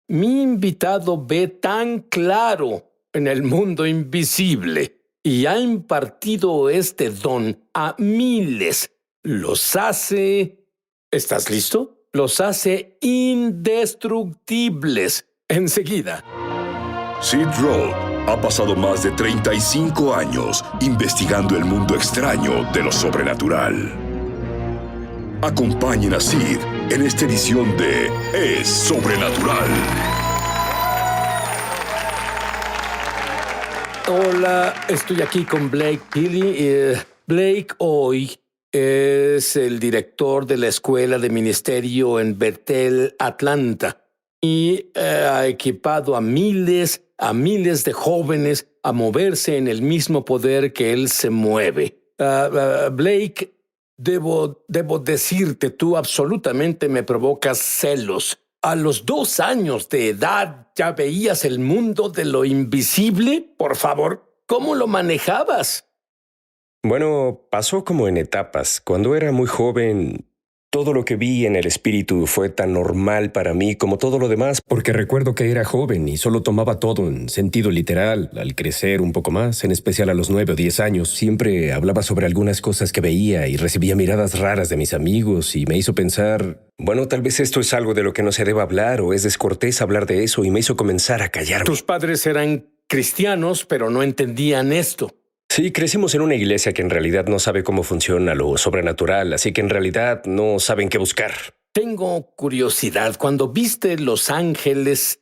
Mi invitado ve tan claro en el mundo invisible y ha impartido este don a miles. Los hace... ¿Estás listo? Los hace indestructibles. Enseguida. Sid Roth ha pasado más de 35 años investigando el mundo extraño de lo sobrenatural. Acompañen a Sid en esta edición de Es Sobrenatural. Hola, estoy aquí con Blake Healy. Blake hoy es el director de la Escuela de Ministerio en Bethel, Atlanta, y ha equipado a miles de jóvenes a moverse en el mismo poder que él se mueve. Blake, debo decirte, tú absolutamente me provocas celos. ¿A los 2 años de edad ya veías el mundo de lo invisible? Por favor, ¿cómo lo manejabas? Bueno, pasó como en etapas. Cuando era muy joven, todo lo que vi en el espíritu fue tan normal para mí como todo lo demás, porque recuerdo que era joven y solo tomaba todo en sentido literal. Al crecer un poco más, en especial a los 9 o 10 años, siempre hablaba sobre algunas cosas que veía y recibía miradas raras de mis amigos y me hizo pensar, bueno, tal vez esto es algo de lo que no se deba hablar o es descortés hablar de eso, y me hizo comenzar a callarme. Tus padres eran cristianos, pero no entendían esto. Sí, crecimos en una iglesia que en realidad no sabe cómo funciona lo sobrenatural, así que en realidad no saben qué buscar. Tengo curiosidad. Cuando viste los ángeles,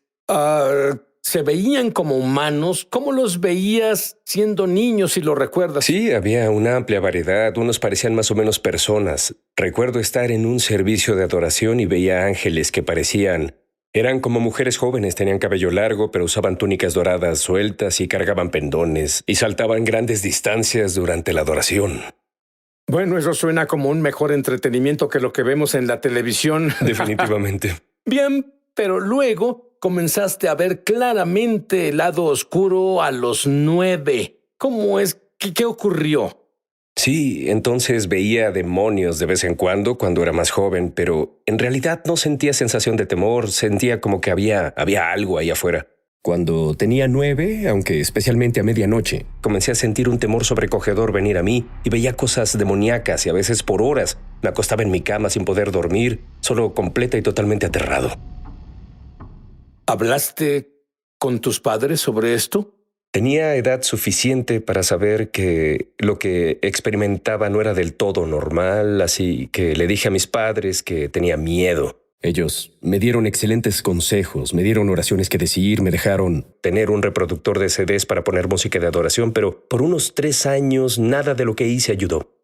¿se veían como humanos? ¿Cómo los veías siendo niños, si lo recuerdas? Sí, había una amplia variedad. Unos parecían más o menos personas. Recuerdo estar en un servicio de adoración y veía ángeles que eran como mujeres jóvenes, tenían cabello largo, pero usaban túnicas doradas sueltas y cargaban pendones y saltaban grandes distancias durante la adoración. Bueno, eso suena como un mejor entretenimiento que lo que vemos en la televisión. Definitivamente. Bien, pero luego comenzaste a ver claramente el lado oscuro a los 9. ¿Cómo es? ¿Qué ocurrió? Sí, entonces veía demonios de vez en cuando era más joven, pero en realidad no sentía sensación de temor, sentía como que había algo ahí afuera. Cuando tenía 9, aunque especialmente a medianoche, comencé a sentir un temor sobrecogedor venir a mí y veía cosas demoníacas y a veces por horas. Me acostaba en mi cama sin poder dormir, solo completa y totalmente aterrado. ¿Hablaste con tus padres sobre esto? Tenía edad suficiente para saber que lo que experimentaba no era del todo normal, así que le dije a mis padres que tenía miedo. Ellos me dieron excelentes consejos, me dieron oraciones que decir, me dejaron tener un reproductor de CDs para poner música de adoración, pero por unos 3 años nada de lo que hice ayudó.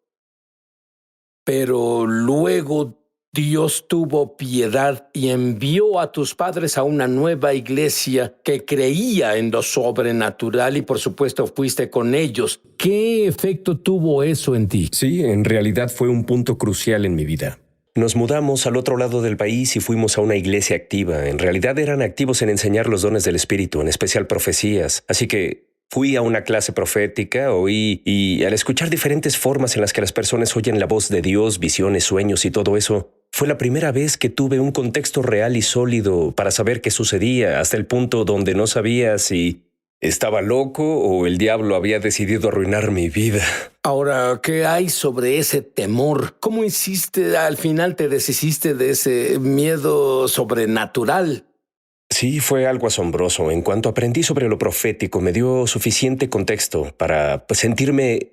Pero luego Dios tuvo piedad y envió a tus padres a una nueva iglesia que creía en lo sobrenatural y por supuesto fuiste con ellos. ¿Qué efecto tuvo eso en ti? Sí, en realidad fue un punto crucial en mi vida. Nos mudamos al otro lado del país y fuimos a una iglesia activa. En realidad eran activos en enseñar los dones del Espíritu, en especial profecías. Así que fui a una clase profética, oí, y al escuchar diferentes formas en las que las personas oyen la voz de Dios, visiones, sueños y todo eso, fue la primera vez que tuve un contexto real y sólido para saber qué sucedía, hasta el punto donde no sabía si estaba loco o el diablo había decidido arruinar mi vida. Ahora, ¿qué hay sobre ese temor? ¿Cómo hiciste? Al final te deshiciste de ese miedo sobrenatural. Sí, fue algo asombroso. En cuanto aprendí sobre lo profético, me dio suficiente contexto para sentirme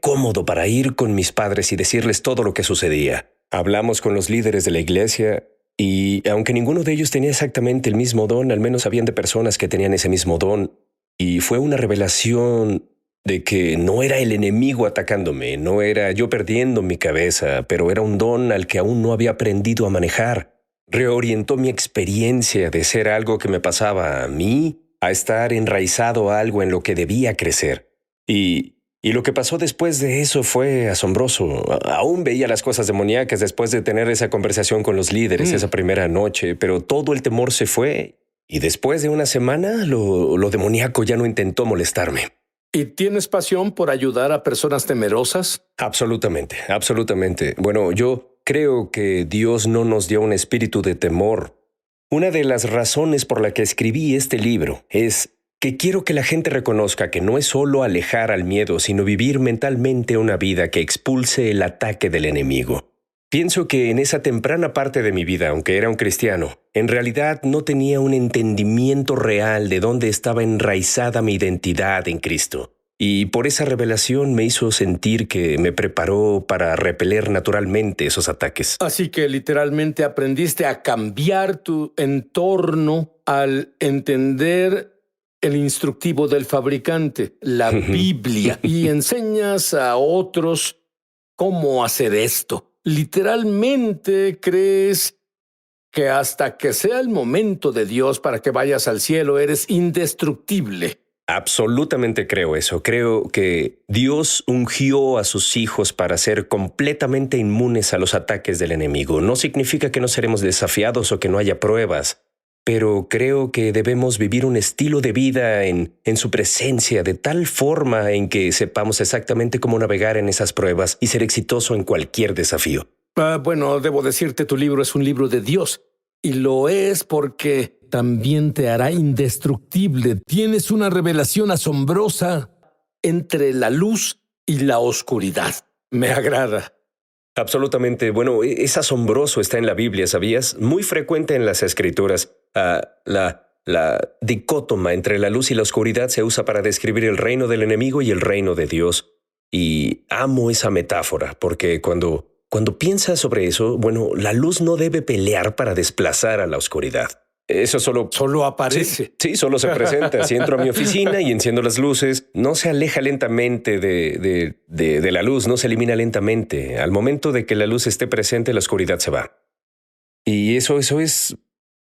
cómodo para ir con mis padres y decirles todo lo que sucedía. Hablamos con los líderes de la iglesia y aunque ninguno de ellos tenía exactamente el mismo don, al menos habían de personas que tenían ese mismo don. Y fue una revelación de que no era el enemigo atacándome, no era yo perdiendo mi cabeza, pero era un don al que aún no había aprendido a manejar. Reorientó mi experiencia de ser algo que me pasaba a mí a estar enraizado a algo en lo que debía crecer. Y lo que pasó después de eso fue asombroso. Aún veía las cosas demoníacas después de tener esa conversación con los líderes esa primera noche, pero todo el temor se fue. Y después de una semana, lo demoníaco ya no intentó molestarme. ¿Y tienes pasión por ayudar a personas temerosas? Absolutamente, absolutamente. Bueno, yo creo que Dios no nos dio un espíritu de temor, Una de las razones por la que escribí este libro es que quiero que la gente reconozca que no es solo alejar al miedo, sino vivir mentalmente una vida que expulse el ataque del enemigo. Pienso que en esa temprana parte de mi vida, aunque era un cristiano, en realidad no tenía un entendimiento real de dónde estaba enraizada mi identidad en Cristo. Y por esa revelación me hizo sentir que me preparó para repeler naturalmente esos ataques. Así que literalmente aprendiste a cambiar tu entorno al entender el instructivo del fabricante, la Biblia, y enseñas a otros cómo hacer esto. Literalmente crees que hasta que sea el momento de Dios para que vayas al cielo, eres indestructible. Absolutamente creo eso. Creo que Dios ungió a sus hijos para ser completamente inmunes a los ataques del enemigo. No significa que no seremos desafiados o que no haya pruebas, pero creo que debemos vivir un estilo de vida en su presencia de tal forma en que sepamos exactamente cómo navegar en esas pruebas y ser exitoso en cualquier desafío. Bueno, debo decirte, tu libro es un libro de Dios. Y lo es porque también te hará indestructible. Tienes una revelación asombrosa entre la luz y la oscuridad. Me agrada. Absolutamente. Bueno, es asombroso, está en la Biblia, ¿sabías? Muy frecuente en las Escrituras. La dicótoma entre la luz y la oscuridad se usa para describir el reino del enemigo y el reino de Dios. Y amo esa metáfora, porque cuando piensas sobre eso, bueno, la luz no debe pelear para desplazar a la oscuridad. Eso solo aparece. Sí, solo se presenta. Si entro a mi oficina y enciendo las luces, no se aleja lentamente de la luz, no se elimina lentamente. Al momento de que la luz esté presente, la oscuridad se va. Y eso es...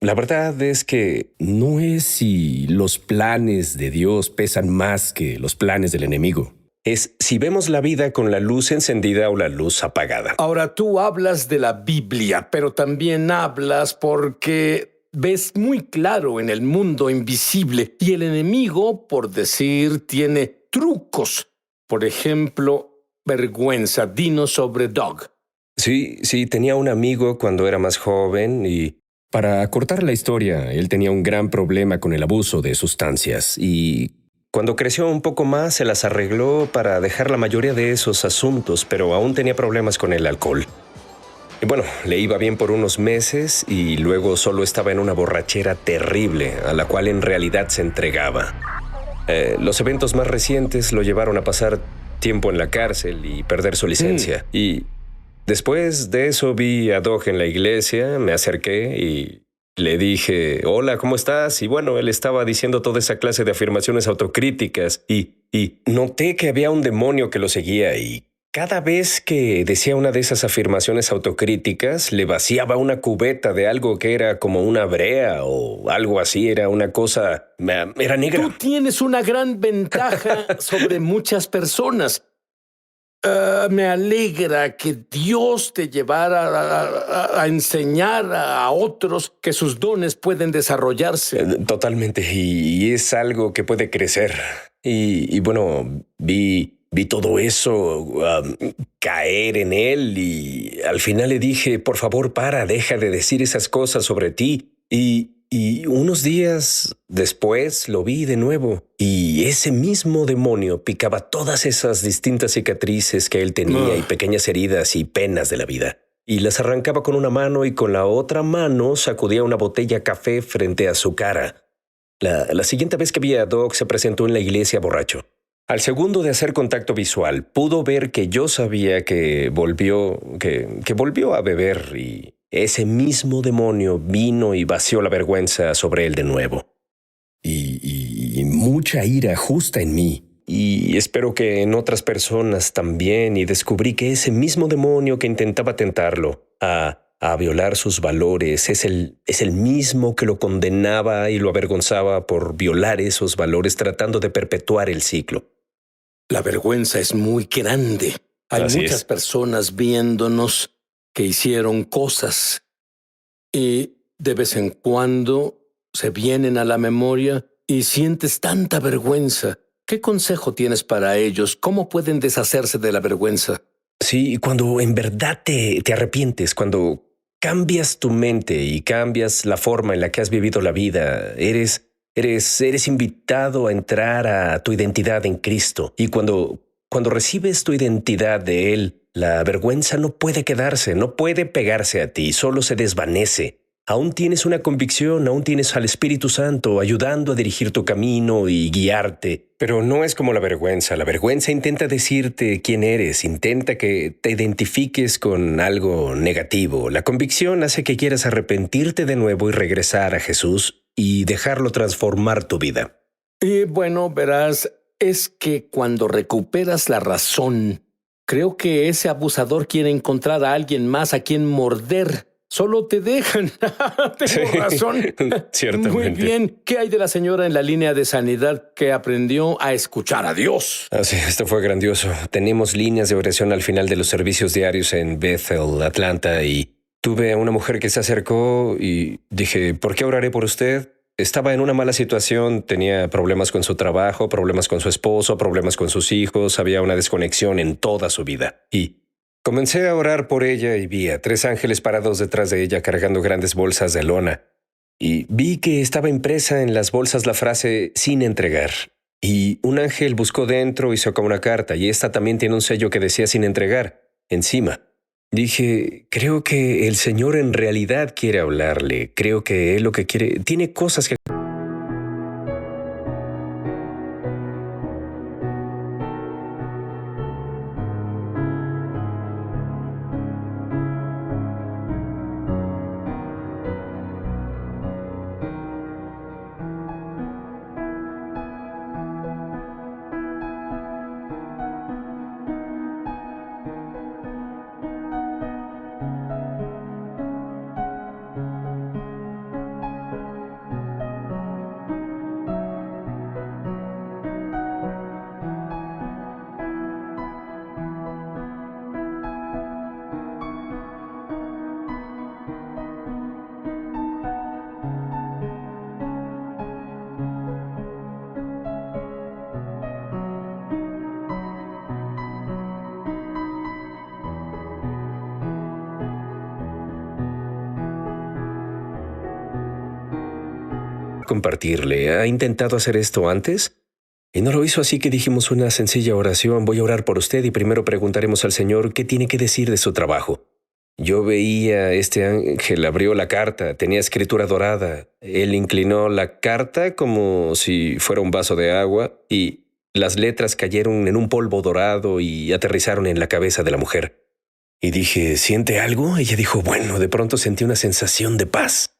La verdad es que no es si los planes de Dios pesan más que los planes del enemigo. Es si vemos la vida con la luz encendida o la luz apagada. Ahora, tú hablas de la Biblia, pero también hablas porque ves muy claro en el mundo invisible y el enemigo, por decir, tiene trucos. Por ejemplo, vergüenza. Dinos sobre Doug. Sí, tenía un amigo cuando era más joven y... Para cortar la historia, él tenía un gran problema con el abuso de sustancias y... Cuando creció un poco más, se las arregló para dejar la mayoría de esos asuntos, pero aún tenía problemas con el alcohol. Y bueno, le iba bien por unos meses y luego solo estaba en una borrachera terrible, a la cual en realidad se entregaba. Los eventos más recientes lo llevaron a pasar tiempo en la cárcel y perder su licencia. Y después de eso vi a Doug en la iglesia, me acerqué y... Le dije, hola, ¿cómo estás? Y bueno, él estaba diciendo toda esa clase de afirmaciones autocríticas y noté que había un demonio que lo seguía y cada vez que decía una de esas afirmaciones autocríticas, le vaciaba una cubeta de algo que era como una brea o algo así, era una cosa, era negra. Tú tienes una gran ventaja sobre muchas personas. Me alegra que Dios te llevara a enseñar a otros que sus dones pueden desarrollarse. Totalmente, y es algo que puede crecer. Y bueno, vi todo eso caer en él y al final le dije, por favor, deja de decir esas cosas sobre ti. Y unos días después lo vi de nuevo y ese mismo demonio picaba todas esas distintas cicatrices que él tenía y pequeñas heridas y penas de la vida. Y las arrancaba con una mano y con la otra mano sacudía una botella café frente a su cara. La siguiente vez que vi a Doug se presentó en la iglesia borracho. Al segundo de hacer contacto visual, pudo ver que yo sabía que volvió a beber y... Ese mismo demonio vino y vació la vergüenza sobre él de nuevo. Y mucha ira justa en mí. Y espero que en otras personas también. Y descubrí que ese mismo demonio que intentaba tentarlo a violar sus valores es el mismo que lo condenaba y lo avergonzaba por violar esos valores tratando de perpetuar el ciclo. La vergüenza es muy grande. Hay muchas personas viéndonos que hicieron cosas y de vez en cuando se vienen a la memoria y sientes tanta vergüenza. ¿Qué consejo tienes para ellos? ¿Cómo pueden deshacerse de la vergüenza? Sí, cuando en verdad te arrepientes, cuando cambias tu mente y cambias la forma en la que has vivido la vida. Eres invitado a entrar a tu identidad en Cristo. Y cuando recibes tu identidad de Él, la vergüenza no puede quedarse, no puede pegarse a ti, solo se desvanece. Aún tienes una convicción, aún tienes al Espíritu Santo ayudando a dirigir tu camino y guiarte. Pero no es como la vergüenza. La vergüenza intenta decirte quién eres, intenta que te identifiques con algo negativo. La convicción hace que quieras arrepentirte de nuevo y regresar a Jesús y dejarlo transformar tu vida. Y bueno, verás, es que cuando recuperas la razón, creo que ese abusador quiere encontrar a alguien más a quien morder. Solo te dejan. Tengo razón. Ciertamente. Muy bien. ¿Qué hay de la señora en la línea de sanidad que aprendió a escuchar a Dios? Sí, esto fue grandioso. Tenemos líneas de oración al final de los servicios diarios en Bethel, Atlanta, y tuve a una mujer que se acercó y dije, ¿por qué oraré por usted? Estaba en una mala situación, tenía problemas con su trabajo, problemas con su esposo, problemas con sus hijos, había una desconexión en toda su vida. Y comencé a orar por ella y vi a 3 ángeles parados detrás de ella cargando grandes bolsas de lona. Y vi que estaba impresa en las bolsas la frase sin entregar. Y un ángel buscó dentro y sacó una carta, y esta también tiene un sello que decía sin entregar, encima. Dije, creo que el Señor en realidad quiere hablarle. Creo que Él lo que quiere, tiene cosas que... compartirle. ¿Ha intentado hacer esto antes? Y no lo hizo, así que dijimos una sencilla oración. Voy a orar por usted y primero preguntaremos al Señor qué tiene que decir de su trabajo. Yo veía este ángel, abrió la carta, tenía escritura dorada. Él inclinó la carta como si fuera un vaso de agua y las letras cayeron en un polvo dorado y aterrizaron en la cabeza de la mujer. Y dije, ¿siente algo? Ella dijo, bueno, de pronto sentí una sensación de paz.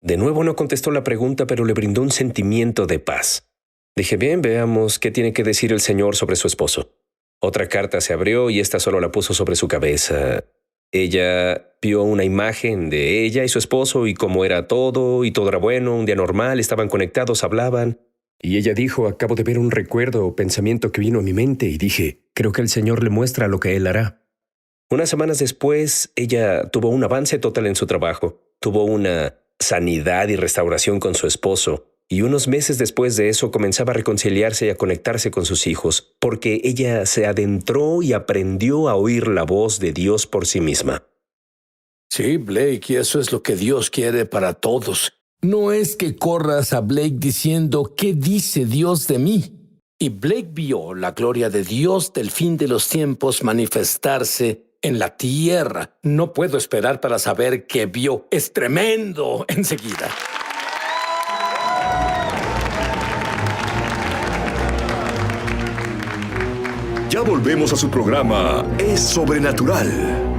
De nuevo no contestó la pregunta, pero le brindó un sentimiento de paz. Dije, bien, veamos qué tiene que decir el Señor sobre su esposo. Otra carta se abrió y esta solo la puso sobre su cabeza. Ella vio una imagen de ella y su esposo y cómo era todo, y todo era bueno, un día normal, estaban conectados, hablaban. Y ella dijo, acabo de ver un recuerdo o pensamiento que vino a mi mente y dije, creo que el Señor le muestra lo que Él hará. Unas semanas después, ella tuvo un avance total en su trabajo, tuvo una sanidad y restauración con su esposo, y unos meses después de eso comenzaba a reconciliarse y a conectarse con sus hijos, porque ella se adentró y aprendió a oír la voz de Dios por sí misma. Sí, Blake, y eso es lo que Dios quiere para todos. No es que corras a Blake diciendo, ¿qué dice Dios de mí? Y Blake vio la gloria de Dios del fin de los tiempos manifestarse en la tierra. No puedo esperar para saber qué vio. Es tremendo enseguida. Ya volvemos a su programa Es Sobrenatural.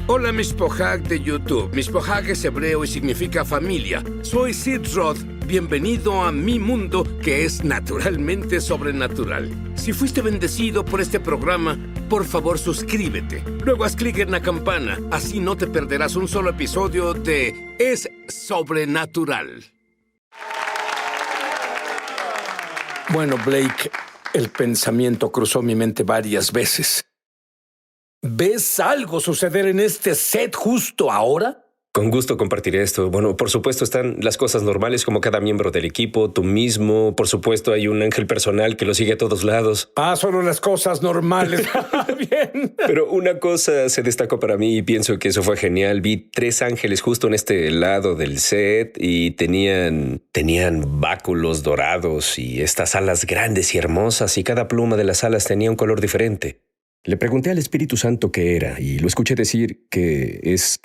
Hola, Mishpohag de YouTube. Mishpohag es hebreo y significa familia. Soy Sid Roth. Bienvenido a mi mundo, que es naturalmente sobrenatural. Si fuiste bendecido por este programa, por favor suscríbete. Luego haz clic en la campana. Así no te perderás un solo episodio de Es Sobrenatural. Bueno, Blake, el pensamiento cruzó mi mente varias veces. ¿Ves algo suceder en este set justo ahora? Con gusto compartiré esto. Bueno, por supuesto están las cosas normales como cada miembro del equipo, tú mismo. Por supuesto hay un ángel personal que lo sigue a todos lados. Solo las cosas normales. Bien. Pero una cosa se destacó para mí y pienso que eso fue genial. Vi 3 ángeles justo en este lado del set y tenían báculos dorados y estas alas grandes y hermosas y cada pluma de las alas tenía un color diferente. Le pregunté al Espíritu Santo qué era y lo escuché decir que es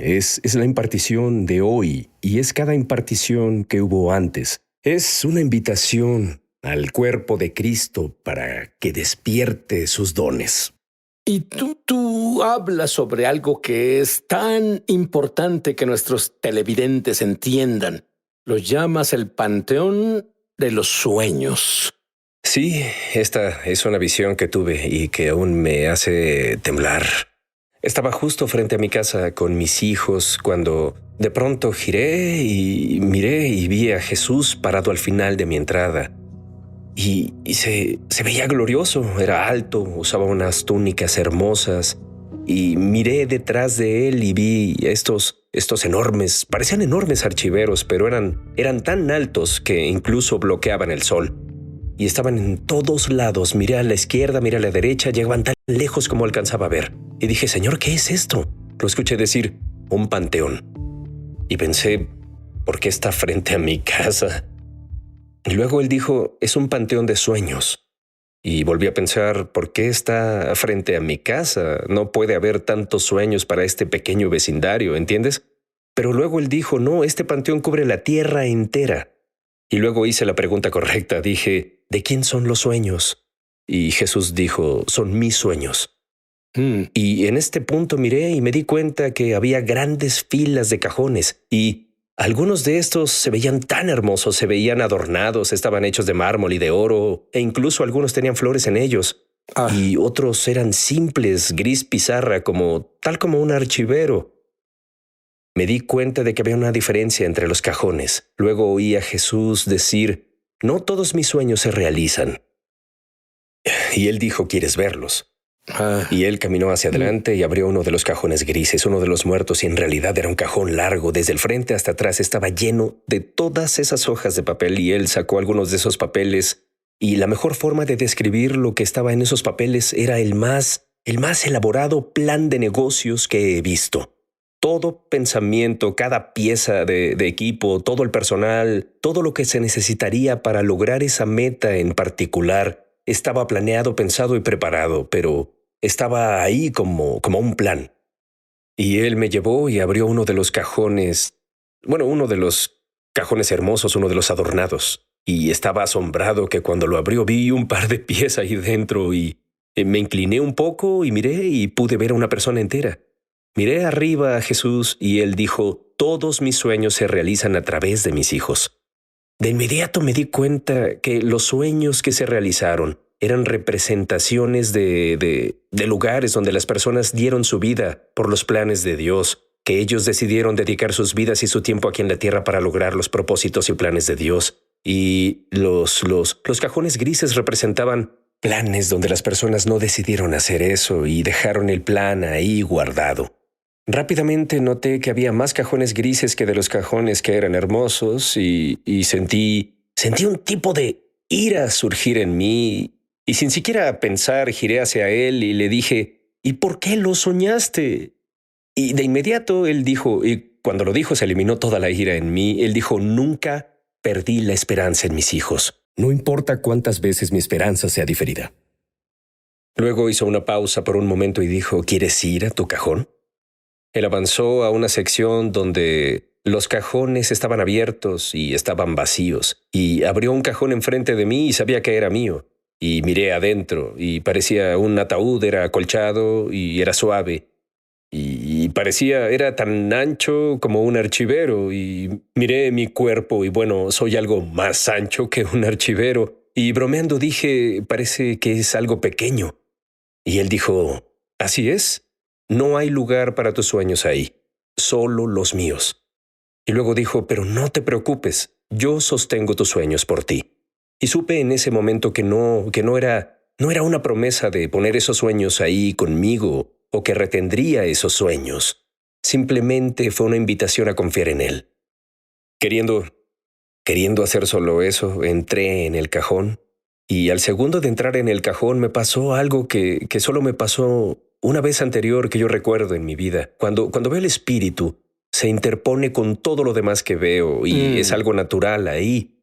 la impartición de hoy y es cada impartición que hubo antes. Es una invitación al cuerpo de Cristo para que despierte sus dones. Y tú hablas sobre algo que es tan importante que nuestros televidentes entiendan. Lo llamas el panteón de los sueños. Sí, esta es una visión que tuve y que aún me hace temblar. Estaba justo frente a mi casa con mis hijos cuando de pronto giré y miré y vi a Jesús parado al final de mi entrada. Y se veía glorioso, era alto, usaba unas túnicas hermosas. Y miré detrás de él y vi estos enormes, parecían enormes archiveros, pero eran tan altos que incluso bloqueaban el sol. Y estaban en todos lados. Miré a la izquierda, miré a la derecha, llegaban tan lejos como alcanzaba a ver. Y dije, Señor, ¿qué es esto? Lo escuché decir, un panteón. Y pensé, ¿por qué está frente a mi casa? Y luego él dijo, es un panteón de sueños. Y volví a pensar, ¿por qué está frente a mi casa? No puede haber tantos sueños para este pequeño vecindario, ¿entiendes? Pero luego él dijo, no, este panteón cubre la tierra entera. Y luego hice la pregunta correcta, dije, ¿de quién son los sueños? Y Jesús dijo, son mis sueños. Y en este punto miré y me di cuenta que había grandes filas de cajones y algunos de estos se veían tan hermosos, se veían adornados, estaban hechos de mármol y de oro e incluso algunos tenían flores en ellos. Y otros eran simples, gris pizarra, tal como un archivero. Me di cuenta de que había una diferencia entre los cajones. Luego oí a Jesús decir, no todos mis sueños se realizan. Y él dijo, ¿quieres verlos? Y él caminó hacia adelante y abrió uno de los cajones grises, uno de los muertos, y en realidad era un cajón largo. Desde el frente hasta atrás estaba lleno de todas esas hojas de papel y él sacó algunos de esos papeles. Y la mejor forma de describir lo que estaba en esos papeles era el más elaborado plan de negocios que he visto. Todo pensamiento, cada pieza de equipo, todo el personal, todo lo que se necesitaría para lograr esa meta en particular estaba planeado, pensado y preparado, pero estaba ahí como un plan. Y él me llevó y abrió uno de los cajones, uno de los cajones hermosos, uno de los adornados. Y estaba asombrado que cuando lo abrió vi un par de pies ahí dentro y me incliné un poco y miré y pude ver a una persona entera. Miré arriba a Jesús y él dijo, todos mis sueños se realizan a través de mis hijos. De inmediato me di cuenta que los sueños que se realizaron eran representaciones de lugares donde las personas dieron su vida por los planes de Dios, que ellos decidieron dedicar sus vidas y su tiempo aquí en la tierra para lograr los propósitos y planes de Dios. Y los cajones grises representaban planes donde las personas no decidieron hacer eso y dejaron el plan ahí guardado. Rápidamente noté que había más cajones grises que de los cajones que eran hermosos y sentí un tipo de ira surgir en mí y sin siquiera pensar giré hacia él y le dije, ¿y por qué lo soñaste? Y de inmediato él dijo, y cuando lo dijo se eliminó toda la ira en mí, él dijo, nunca perdí la esperanza en mis hijos. No importa cuántas veces mi esperanza sea diferida. Luego hizo una pausa por un momento y dijo, ¿quieres ir a tu cajón? Él avanzó a una sección donde los cajones estaban abiertos y estaban vacíos, y abrió un cajón enfrente de mí y sabía que era mío. Y miré adentro y parecía un ataúd, era acolchado y era suave. Y era tan ancho como un archivero, y miré mi cuerpo y soy algo más ancho que un archivero. Y bromeando dije, parece que es algo pequeño. Y él dijo, así es. No hay lugar para tus sueños ahí, solo los míos. Y luego dijo, pero no te preocupes, yo sostengo tus sueños por ti. Y supe en ese momento que no era una promesa de poner esos sueños ahí conmigo o que retendría esos sueños. simplemente fue una invitación a confiar en Él. Queriendo hacer solo eso, entré en el cajón y al segundo de entrar en el cajón me pasó algo que solo me pasó una vez anterior que yo recuerdo en mi vida. Cuando veo el espíritu, se interpone con todo lo demás que veo y es algo natural ahí.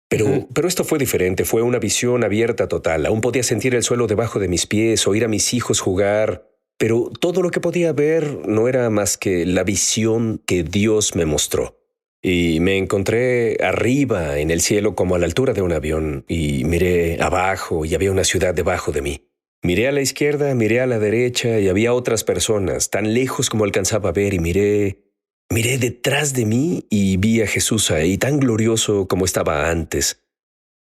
Pero esto fue diferente, fue una visión abierta total. Aún podía sentir el suelo debajo de mis pies, oír a mis hijos jugar, pero todo lo que podía ver no era más que la visión que Dios me mostró. Y me encontré arriba en el cielo como a la altura de un avión y miré abajo y había una ciudad debajo de mí. Miré a la izquierda, miré a la derecha y había otras personas tan lejos como alcanzaba a ver y miré detrás de mí y vi a Jesús ahí tan glorioso como estaba antes.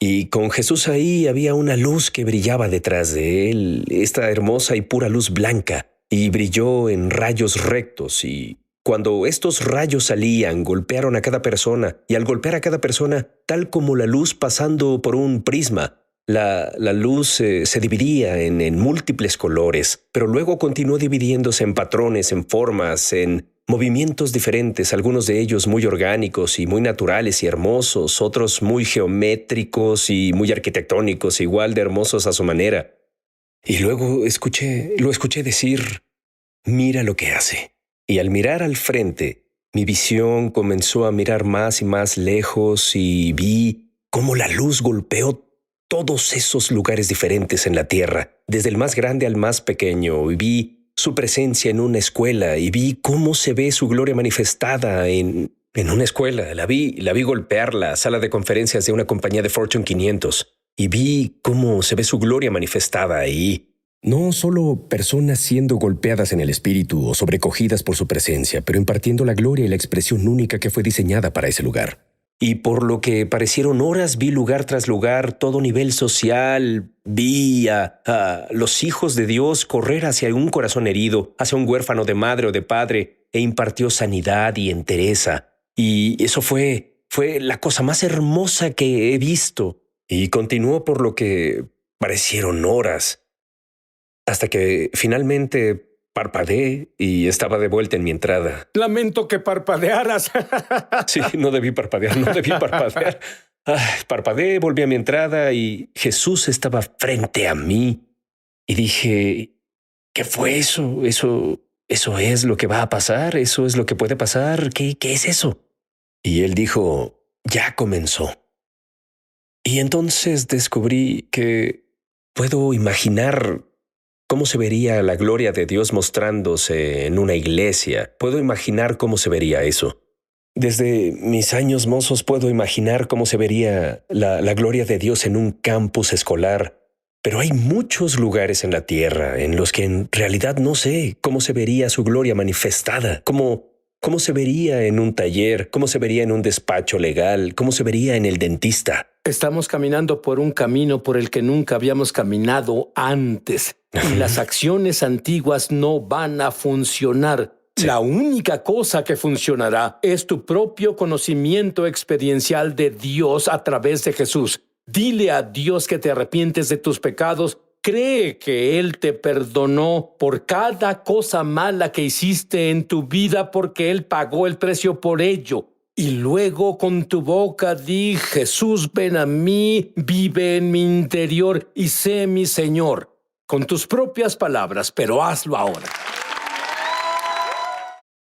Y con Jesús ahí había una luz que brillaba detrás de él, esta hermosa y pura luz blanca, y brilló en rayos rectos y cuando estos rayos salían, golpearon a cada persona, y al golpear a cada persona, tal como la luz pasando por un prisma, la luz se dividía en múltiples colores, pero luego continuó dividiéndose en patrones, en formas, en movimientos diferentes, algunos de ellos muy orgánicos y muy naturales y hermosos, otros muy geométricos y muy arquitectónicos, igual de hermosos a su manera. Y luego lo escuché decir, mira lo que hace. Y al mirar al frente, mi visión comenzó a mirar más y más lejos y vi cómo la luz golpeó todos esos lugares diferentes en la tierra, desde el más grande al más pequeño, y vi su presencia en una escuela y vi cómo se ve su gloria manifestada en una escuela. La vi golpear la sala de conferencias de una compañía de Fortune 500 y vi cómo se ve su gloria manifestada ahí. No solo personas siendo golpeadas en el espíritu o sobrecogidas por su presencia, pero impartiendo la gloria y la expresión única que fue diseñada para ese lugar. Y por lo que parecieron horas, vi lugar tras lugar, todo nivel social, vi a los hijos de Dios correr hacia un corazón herido, hacia un huérfano de madre o de padre, e impartió sanidad y entereza. Y eso fue la cosa más hermosa que he visto. Y continuó por lo que parecieron horas, hasta que finalmente parpadeé y estaba de vuelta en mi entrada. Lamento que parpadearas. Sí, no debí parpadear. Parpadeé, volví a mi entrada y Jesús estaba frente a mí. Y dije, ¿qué fue eso? ¿Eso es lo que va a pasar? ¿Eso es lo que puede pasar? ¿Qué es eso? Y él dijo, ya comenzó. Y entonces descubrí que puedo imaginar cómo se vería la gloria de Dios mostrándose en una iglesia. Puedo imaginar cómo se vería eso. Desde mis años mozos puedo imaginar cómo se vería la gloria de Dios en un campus escolar. Pero hay muchos lugares en la tierra en los que en realidad no sé cómo se vería su gloria manifestada. ¿Cómo se vería en un taller? ¿Cómo se vería en un despacho legal? ¿Cómo se vería en el dentista? Estamos caminando por un camino por el que nunca habíamos caminado antes. Y las acciones antiguas no van a funcionar. Sí. La única cosa que funcionará es tu propio conocimiento experiencial de Dios a través de Jesús. Dile a Dios que te arrepientes de tus pecados. Cree que Él te perdonó por cada cosa mala que hiciste en tu vida porque Él pagó el precio por ello. Y luego con tu boca di, Jesús, ven a mí, vive en mi interior y sé mi Señor. Con tus propias palabras, pero hazlo ahora.